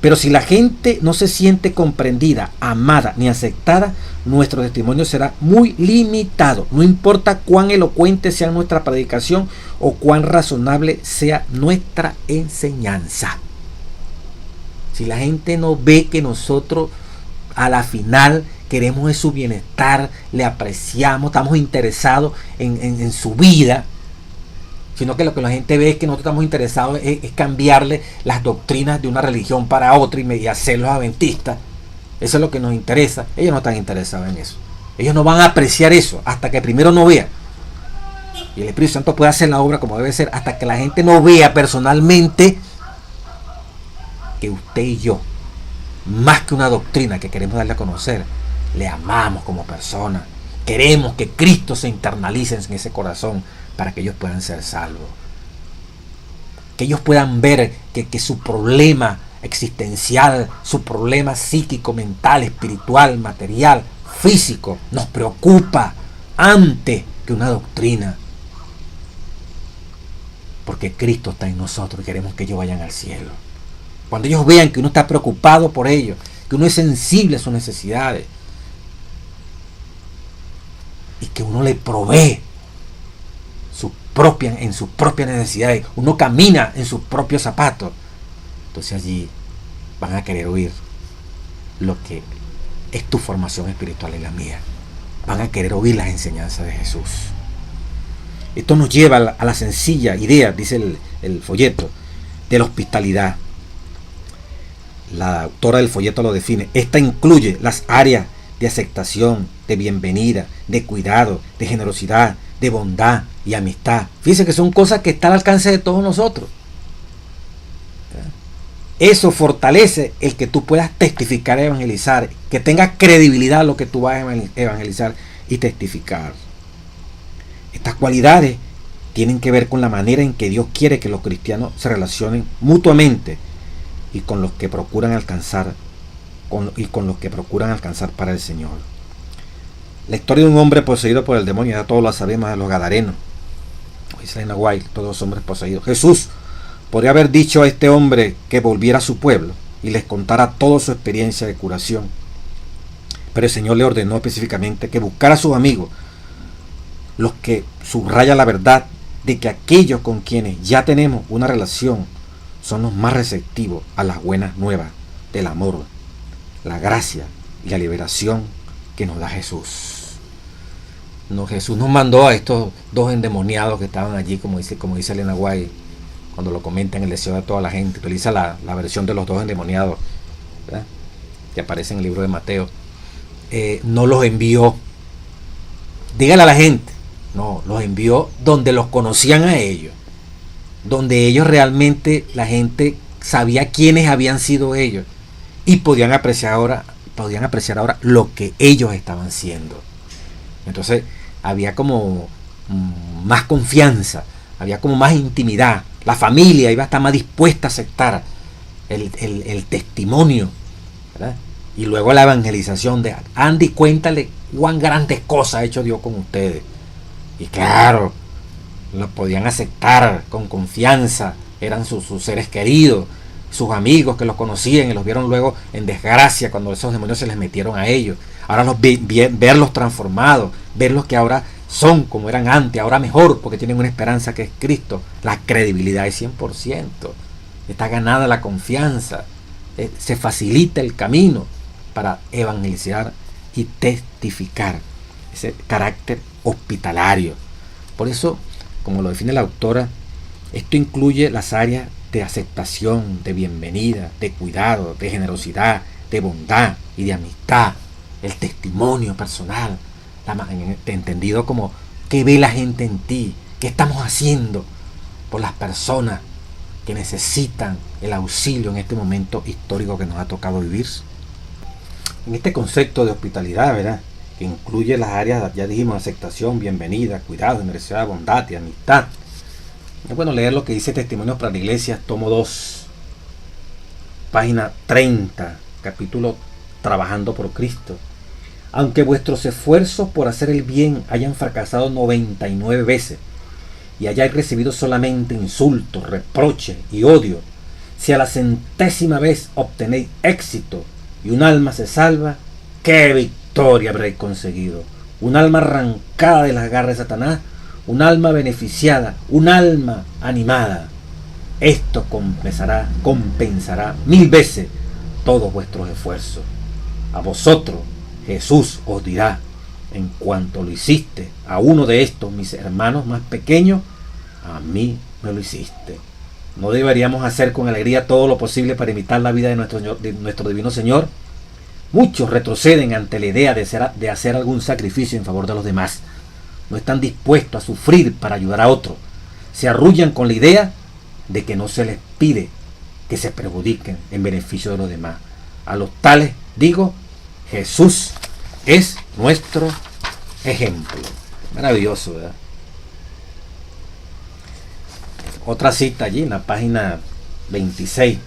[SPEAKER 1] pero si la gente no se siente comprendida, amada ni aceptada, nuestro testimonio será muy limitado. No importa cuán elocuente sea nuestra predicación o cuán razonable sea nuestra enseñanza. Si la gente no ve que nosotros a la final queremos de su bienestar, le apreciamos, estamos interesados en su vida, sino que lo que la gente ve es que nosotros estamos interesados es cambiarle las doctrinas de una religión para otra y hacerlos adventistas. Eso es lo que nos interesa. Ellos no están interesados en eso. Ellos no van a apreciar eso hasta que primero no vean. Y el Espíritu Santo puede hacer la obra como debe ser hasta que la gente no vea personalmente que usted y yo, más que una doctrina que queremos darle a conocer, le amamos como persona. Queremos que Cristo se internalice en ese corazón para que ellos puedan ser salvos. Que ellos puedan ver que su problema existencial, su problema psíquico, mental, espiritual, material, físico, nos preocupa antes que una doctrina. Porque Cristo está en nosotros y queremos que ellos vayan al cielo. Cuando ellos vean que uno está preocupado por ellos, que uno es sensible a sus necesidades y que uno le provee en sus propias necesidades, uno camina en sus propios zapatos, entonces allí van a querer oír lo que es tu formación espiritual y la mía. Van a querer oír las enseñanzas de Jesús. Esto nos lleva a la sencilla idea, dice el folleto, de la hospitalidad. La autora del folleto lo define. Esta incluye las áreas de aceptación, de bienvenida, de cuidado, de generosidad, de bondad y amistad. Fíjense que son cosas que están al alcance de todos nosotros. Eso fortalece el que tú puedas testificar y evangelizar, que tenga credibilidad lo que tú vas a evangelizar y testificar. Estas cualidades tienen que ver con la manera en que Dios quiere que los cristianos se relacionen mutuamente y con los que procuran alcanzar para el Señor. La historia de un hombre poseído por el demonio, ya todos la sabemos, de los gadarenos. Dice Elena White, todos los hombres poseídos. Jesús podría haber dicho a este hombre que volviera a su pueblo y les contara toda su experiencia de curación. Pero el Señor le ordenó específicamente que buscara a sus amigos, los que subrayan la verdad de que aquellos con quienes ya tenemos una relación son los más receptivos a las buenas nuevas del amor, la gracia y la liberación que nos da Jesús. No, Jesús nos mandó a estos dos endemoniados que estaban allí, como dice Elena White, cuando lo comenta en El deseo de toda la gente. Utiliza la versión de los dos endemoniados, ¿verdad?, que aparece en el libro de Mateo. No los envió, dígale a la gente, no, los envió donde los conocían a ellos, donde ellos realmente, la gente sabía quiénes habían sido ellos y podían apreciar ahora lo que ellos estaban siendo. Entonces había como más confianza, había como más intimidad. La familia iba a estar más dispuesta a aceptar el testimonio, ¿verdad? Y luego la evangelización de Andy, cuéntale cuán grandes cosas ha hecho Dios con ustedes. Y claro, lo podían aceptar con confianza, eran sus seres queridos, sus amigos que los conocían y los vieron luego en desgracia cuando esos demonios se les metieron a ellos. Ahora verlos transformados, verlos que ahora son como eran antes, ahora mejor, porque tienen una esperanza que es Cristo. La credibilidad es 100%, está ganada la confianza, se facilita el camino para evangelizar y testificar, ese carácter hospitalario. Por eso, como lo define la autora, esto incluye las áreas de aceptación, de bienvenida, de cuidado, de generosidad, de bondad y de amistad, el testimonio personal, entendido como qué ve la gente en ti, qué estamos haciendo por las personas que necesitan el auxilio en este momento histórico que nos ha tocado vivir. En este concepto de hospitalidad, ¿verdad?, que incluye las áreas, ya dijimos, aceptación, bienvenida, cuidado, generosidad, bondad y amistad. Es bueno leer lo que dice Testimonios para la Iglesia, tomo 2, página 30, capítulo Trabajando por Cristo. Aunque vuestros esfuerzos por hacer el bien hayan fracasado 99 veces y hayáis recibido solamente insultos, reproches y odio, si a la 100ª vez obtenéis éxito y un alma se salva, ¡qué victoria habréis conseguido! Un alma arrancada de las garras de Satanás, un alma beneficiada, un alma animada. Esto compensará 1000 veces todos vuestros esfuerzos. A vosotros Jesús os dirá: en cuanto lo hiciste a uno de estos mis hermanos más pequeños, a mí me lo hiciste. ¿No deberíamos hacer con alegría todo lo posible para imitar la vida de nuestro divino Señor? Muchos retroceden ante la idea de hacer algún sacrificio en favor de los demás. No están dispuestos a sufrir para ayudar a otros. Se arrullan con la idea de que no se les pide que se perjudiquen en beneficio de los demás. A los tales digo: Jesús es nuestro ejemplo. Maravilloso, ¿verdad? Otra cita allí en la página 26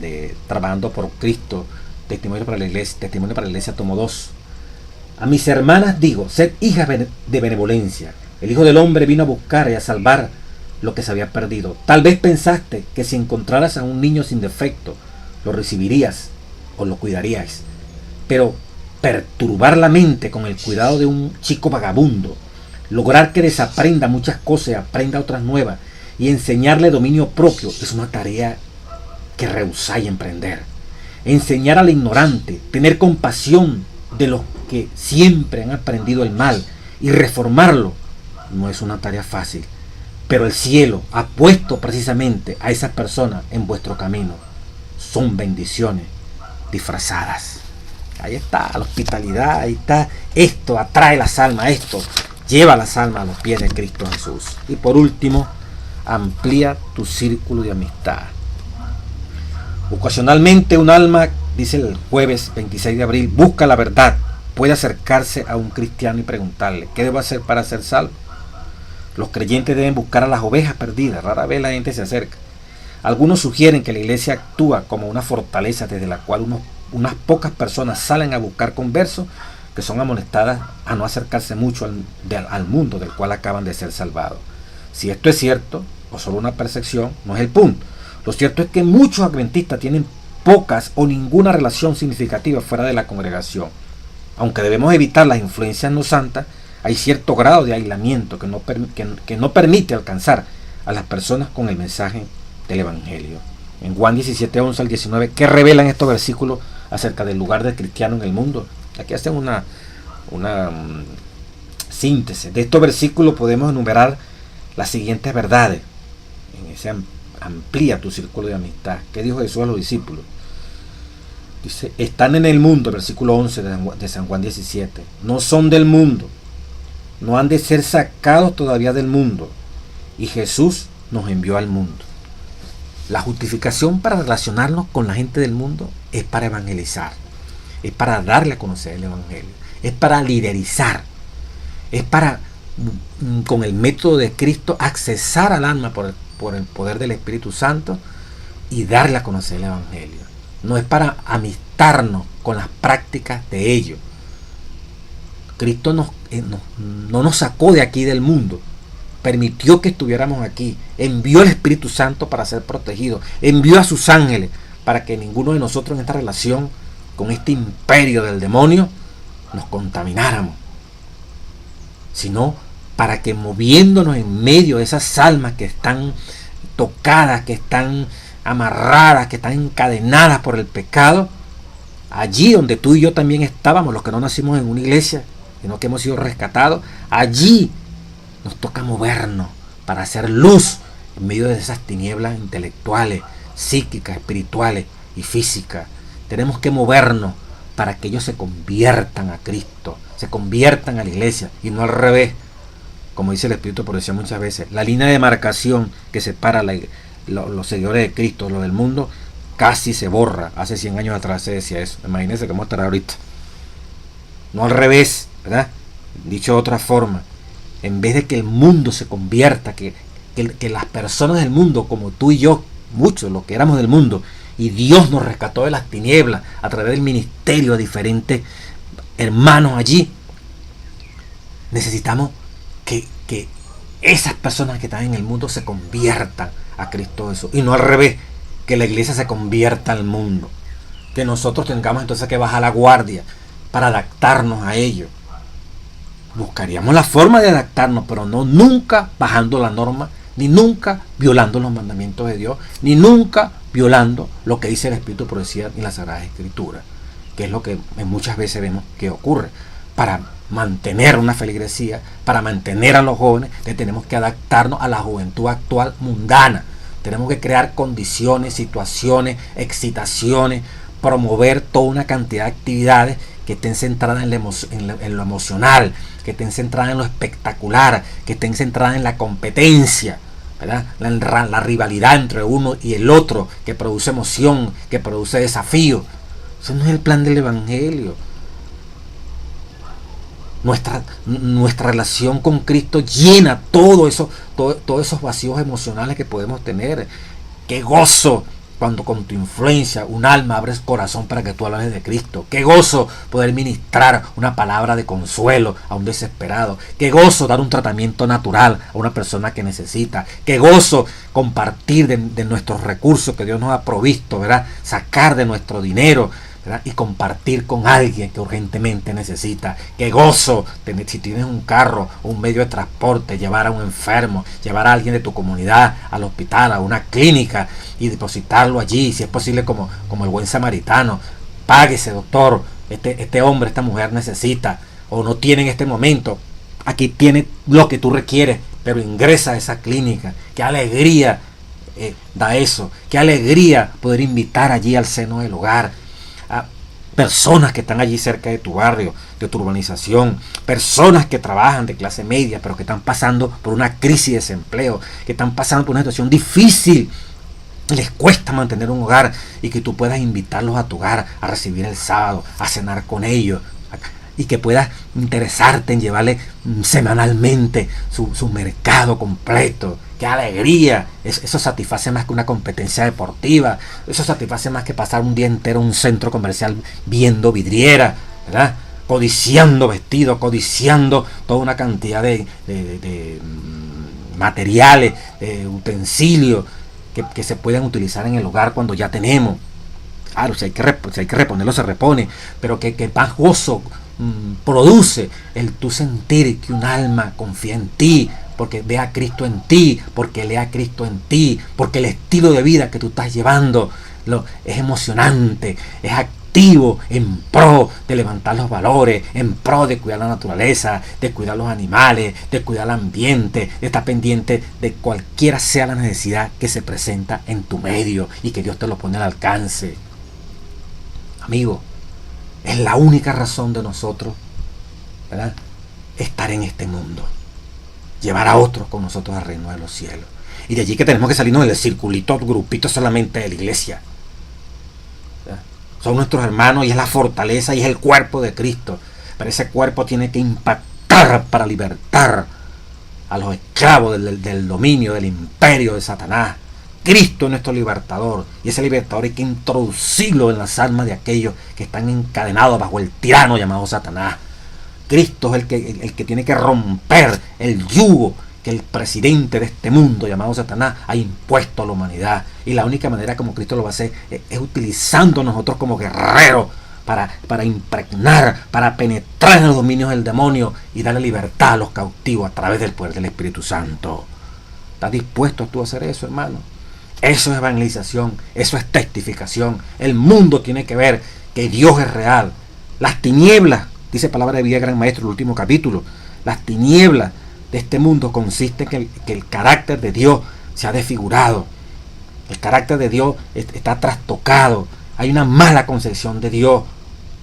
[SPEAKER 1] de Trabajando por Cristo, Testimonio para la Iglesia, tomo 2. A mis hermanas digo: sed hijas de benevolencia. El Hijo del Hombre vino a buscar y a salvar lo que se había perdido. Tal vez pensaste que si encontraras a un niño sin defecto, lo recibirías o lo cuidarías. Pero perturbar la mente con el cuidado de un chico vagabundo, lograr que desaprenda muchas cosas y aprenda otras nuevas, y enseñarle dominio propio, es una tarea que rehusáis emprender. enseñar al ignorante, tener compasión de los que siempre han aprendido el mal y reformarlo no es una tarea fácil. Pero el cielo ha puesto precisamente a esas personas en vuestro camino. Son bendiciones disfrazadas. Ahí está la hospitalidad, ahí está. Esto atrae las almas, esto lleva las almas a los pies de Cristo Jesús. Y por último, amplía tu círculo de amistad. Ocasionalmente un alma, dice el jueves 26 de abril, busca la verdad. Puede acercarse a un cristiano y preguntarle, ¿qué debo hacer para ser salvo? Los creyentes deben buscar a las ovejas perdidas. Rara vez la gente se acerca. Algunos sugieren que la iglesia actúa como una fortaleza desde la cual unas pocas personas salen a buscar conversos que son amonestadas a no acercarse mucho al mundo del cual acaban de ser salvados. Si esto es cierto, o solo una percepción, no es el punto. Lo cierto es que muchos adventistas tienen pocas o ninguna relación significativa fuera de la congregación. Aunque debemos evitar las influencias no santas, hay cierto grado de aislamiento que no permite alcanzar a las personas con el mensaje del Evangelio. En Juan 17, 11 al 19, ¿qué revelan estos versículos acerca del lugar del cristiano en el mundo? Aquí hacen una síntesis. De estos versículos podemos enumerar las siguientes verdades. En ese amplía tu círculo de amistad. ¿Qué dijo Jesús a los discípulos? Dice, están en el mundo, versículo 11 de San Juan 17. No son del mundo. No han de ser sacados todavía del mundo. Y Jesús nos envió al mundo. La justificación para relacionarnos con la gente del mundo es para evangelizar. Es para darle a conocer el Evangelio. Es para liderizar. Es para, con el método de Cristo, accesar al alma por el poder del Espíritu Santo y darle a conocer el Evangelio. No es para amistarnos con las prácticas de ellos. Cristo no nos sacó de aquí del mundo, permitió que estuviéramos aquí, envió el Espíritu Santo para ser protegidos, envió a sus ángeles para que ninguno de nosotros en esta relación con este imperio del demonio nos contamináramos, sino para que moviéndonos en medio de esas almas que están tocadas, que están amarradas, que están encadenadas por el pecado, allí donde tú y yo también estábamos, los que no nacimos en una iglesia, sino que hemos sido rescatados, allí nos toca movernos para hacer luz en medio de esas tinieblas intelectuales, psíquicas, espirituales y físicas. Tenemos que movernos para que ellos se conviertan a Cristo, se conviertan a la iglesia y no al revés. Como dice el Espíritu por decir muchas veces, la línea de demarcación que separa los seguidores de Cristo, los del mundo, casi se borra. Hace 100 años atrás se decía eso. Imagínense cómo estará ahorita. No al revés, ¿verdad? Dicho de otra forma, en vez de que el mundo se convierta, que las personas del mundo, como tú y yo, muchos, los que éramos del mundo, y Dios nos rescató de las tinieblas a través del ministerio de diferentes hermanos allí, necesitamos que esas personas que están en el mundo se conviertan a Cristo Jesús, y no al revés, que la iglesia se convierta al mundo, que nosotros tengamos entonces que bajar la guardia para adaptarnos a ellos. Buscaríamos la forma de adaptarnos, pero no nunca bajando la norma, ni nunca violando los mandamientos de Dios, ni nunca violando lo que dice el Espíritu de Profecía en las Sagradas Escrituras, que es lo que muchas veces vemos que ocurre. Para mantener una feligresía, para mantener a los jóvenes, tenemos que adaptarnos a la juventud actual mundana. Tenemos que crear condiciones, situaciones, excitaciones, promover toda una cantidad de actividades que estén centradas en lo emocional, que estén centradas en lo espectacular, que estén centradas en la competencia, ¿verdad? La rivalidad entre uno y el otro, que produce emoción, que produce desafío. Eso no es el plan del Evangelio. Nuestra relación con Cristo llena todos esos vacíos emocionales que podemos tener. ¡Qué gozo! Cuando con tu influencia un alma abres corazón para que tú hables de Cristo. Qué gozo poder ministrar una palabra de consuelo a un desesperado. Qué gozo dar un tratamiento natural a una persona que necesita. Qué gozo compartir de nuestros recursos que Dios nos ha provisto, ¿verdad? Sacar de nuestro dinero, ¿verdad? Y compartir con alguien que urgentemente necesita. Qué gozo si tienes un carro, un medio de transporte, llevar a un enfermo, llevar a alguien de tu comunidad al hospital, a una clínica y depositarlo allí, si es posible como el buen samaritano. Páguese, doctor, este hombre, esta mujer necesita o no tiene en este momento. Aquí tiene lo que tú requieres, pero ingresa a esa clínica. Qué alegría da eso. Qué alegría poder invitar allí al seno del hogar a personas que están allí cerca de tu barrio, de tu urbanización, personas que trabajan de clase media, pero que están pasando por una crisis de desempleo, que están pasando por una situación difícil, les cuesta mantener un hogar, y que tú puedas invitarlos a tu hogar a recibir el sábado, a cenar con ellos, y que puedas interesarte en llevarle semanalmente su mercado completo. ¡Qué alegría! Eso satisface más que una competencia deportiva. Eso satisface más que pasar un día entero en un centro comercial viendo vidriera, ¿verdad? Codiciando vestidos, codiciando toda una cantidad de materiales, de utensilios que se pueden utilizar en el hogar cuando ya tenemos. Claro, si hay que reponerlo, se repone, pero que más gozo produce el tú sentir que un alma confía en ti, porque ve a Cristo en ti, porque lee a Cristo en ti, porque el estilo de vida que tú estás llevando es emocionante, es activo en pro de levantar los valores, en pro de cuidar la naturaleza, de cuidar los animales, de cuidar el ambiente, de estar pendiente de cualquiera sea la necesidad que se presenta en tu medio y que Dios te lo pone al alcance. Amigo, es la única razón de nosotros, ¿verdad?, estar en este mundo. Llevar a otros con nosotros al reino de los cielos. Y de allí que tenemos que salirnos del circulito, grupito solamente de la iglesia. ¿Verdad? Son nuestros hermanos y es la fortaleza y es el cuerpo de Cristo. Pero ese cuerpo tiene que impactar para libertar a los esclavos del dominio, del imperio de Satanás. Cristo es nuestro libertador, y ese libertador hay que introducirlo en las almas de aquellos que están encadenados bajo el tirano llamado Satanás. Cristo es el que tiene que romper el yugo que el presidente de este mundo llamado Satanás ha impuesto a la humanidad. Y la única manera como Cristo lo va a hacer es utilizando a nosotros como guerreros para impregnar, para penetrar en los dominios del demonio y darle libertad a los cautivos a través del poder del Espíritu Santo. ¿Estás dispuesto tú a hacer eso, hermano? Eso es evangelización, eso es testificación. El mundo tiene que ver que Dios es real. Las tinieblas, dice palabra de vida gran maestro, el último capítulo, las tinieblas de este mundo consisten en que el carácter de Dios se ha desfigurado. El carácter de Dios está trastocado. Hay una mala concepción de Dios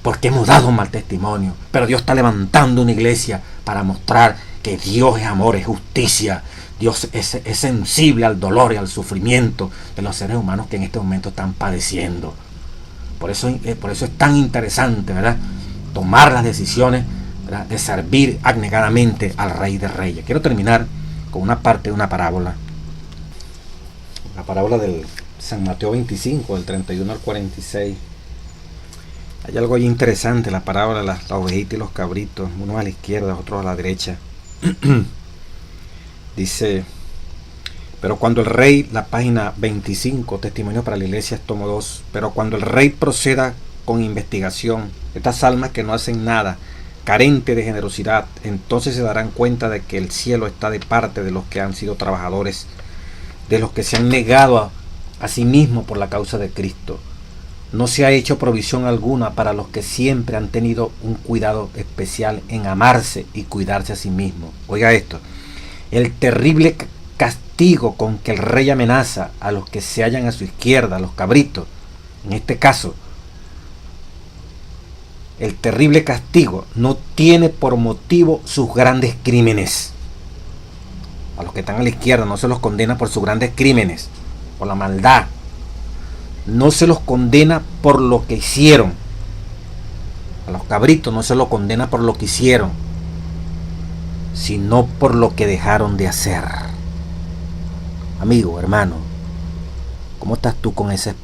[SPEAKER 1] porque hemos dado un mal testimonio. Pero Dios está levantando una iglesia para mostrar que Dios es amor, es justicia. Dios es sensible al dolor y al sufrimiento de los seres humanos que en este momento están padeciendo. Por eso es tan interesante, ¿verdad?, tomar las decisiones, ¿verdad?, de servir abnegadamente al Rey de Reyes. Quiero terminar con una parte de una parábola. La parábola del San Mateo 25, del 31 al 46. Hay algo ahí interesante, la parábola de las ovejitas y los cabritos, unos a la izquierda, otros a la derecha. Dice: pero cuando el rey, la página 25, testimonio para la iglesia, tomo 2, pero cuando el rey proceda con investigación, estas almas que no hacen nada, carente de generosidad, entonces se darán cuenta de que el cielo está de parte de los que han sido trabajadores, de los que se han negado a sí mismos por la causa de Cristo. No se ha hecho provisión alguna para los que siempre han tenido un cuidado especial en amarse y cuidarse a sí mismos. Oiga esto: el terrible castigo con que el rey amenaza a los que se hallan a su izquierda, a los cabritos, en este caso, el terrible castigo no tiene por motivo sus grandes crímenes. A los que están a la izquierda no se los condena por sus grandes crímenes, por la maldad. No se los condena por lo que hicieron. A los cabritos no se los condena por lo que hicieron, sino por lo que dejaron de hacer. Amigo, hermano, ¿cómo estás tú con esa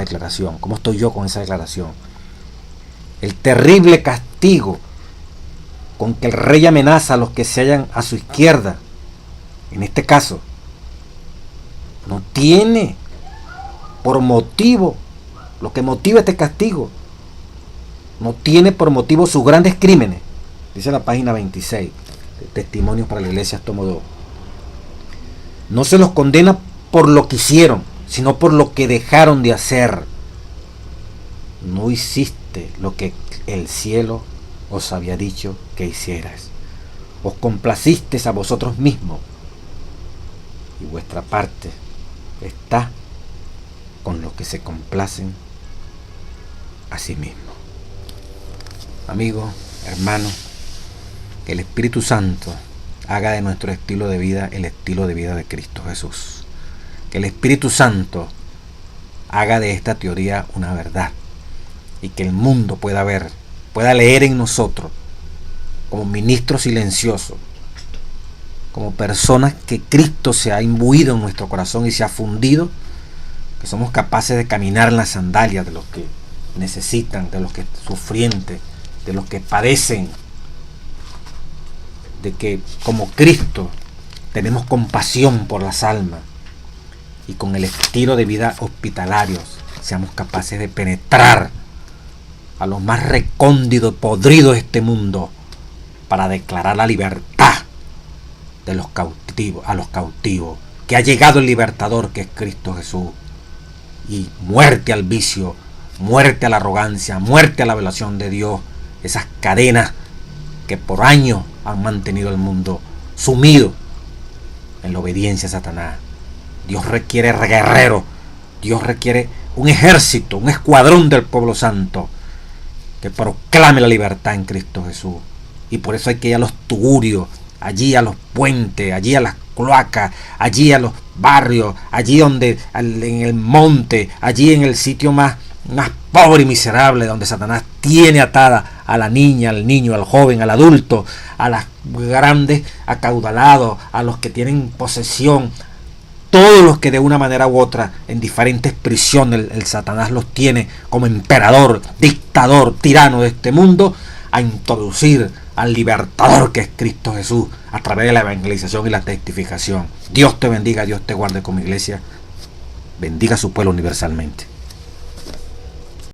[SPEAKER 1] declaración? ¿Cómo estoy yo con esa declaración? El terrible castigo con que el rey amenaza a los que se hallan a su izquierda, en este caso, no tiene por motivo, lo que motiva este castigo, no tiene por motivo sus grandes crímenes. Dice la página 26, Testimonios para la Iglesia, tomo 2. No se los condena por lo que hicieron, sino por lo que dejaron de hacer. No hiciste lo que el cielo os había dicho que hicieras. Os complaciste a vosotros mismos, y vuestra parte está con los que se complacen a sí mismos. Amigos, hermanos, que el Espíritu Santo haga de nuestro estilo de vida el estilo de vida de Cristo Jesús. Que el Espíritu Santo haga de esta teoría una verdad, y que el mundo pueda ver, pueda leer en nosotros, como ministros silenciosos, como personas que Cristo se ha imbuido en nuestro corazón y se ha fundido, que somos capaces de caminar en las sandalias de los que necesitan, de los que sufrientes, de los que padecen, de que como Cristo tenemos compasión por las almas, y con el estilo de vida hospitalario seamos capaces de penetrar a los más recónditos, podridos de este mundo, para declarar la libertad de los cautivos, a los cautivos, que ha llegado el libertador, que es Cristo Jesús, y muerte al vicio, muerte a la arrogancia, muerte a la violación de Dios, esas cadenas que por años han mantenido el mundo sumido en la obediencia a Satanás. Dios requiere guerreros, Dios requiere un ejército, un escuadrón del pueblo santo que proclame la libertad en Cristo Jesús. Y por eso hay que ir a los tugurios, allí a los puentes, allí a las cloacas, allí a los barrios, allí donde en el monte, allí en el sitio más pobre y miserable, donde Satanás tiene atada a la niña, al niño, al joven, al adulto, a las grandes acaudalados, a los que tienen posesión, todos los que de una manera u otra en diferentes prisiones el Satanás los tiene como emperador, dictador, tirano de este mundo, a introducir al libertador, que es Cristo Jesús, a través de la evangelización y la testificación. Dios te bendiga, Dios te guarde como iglesia, bendiga a su pueblo universalmente.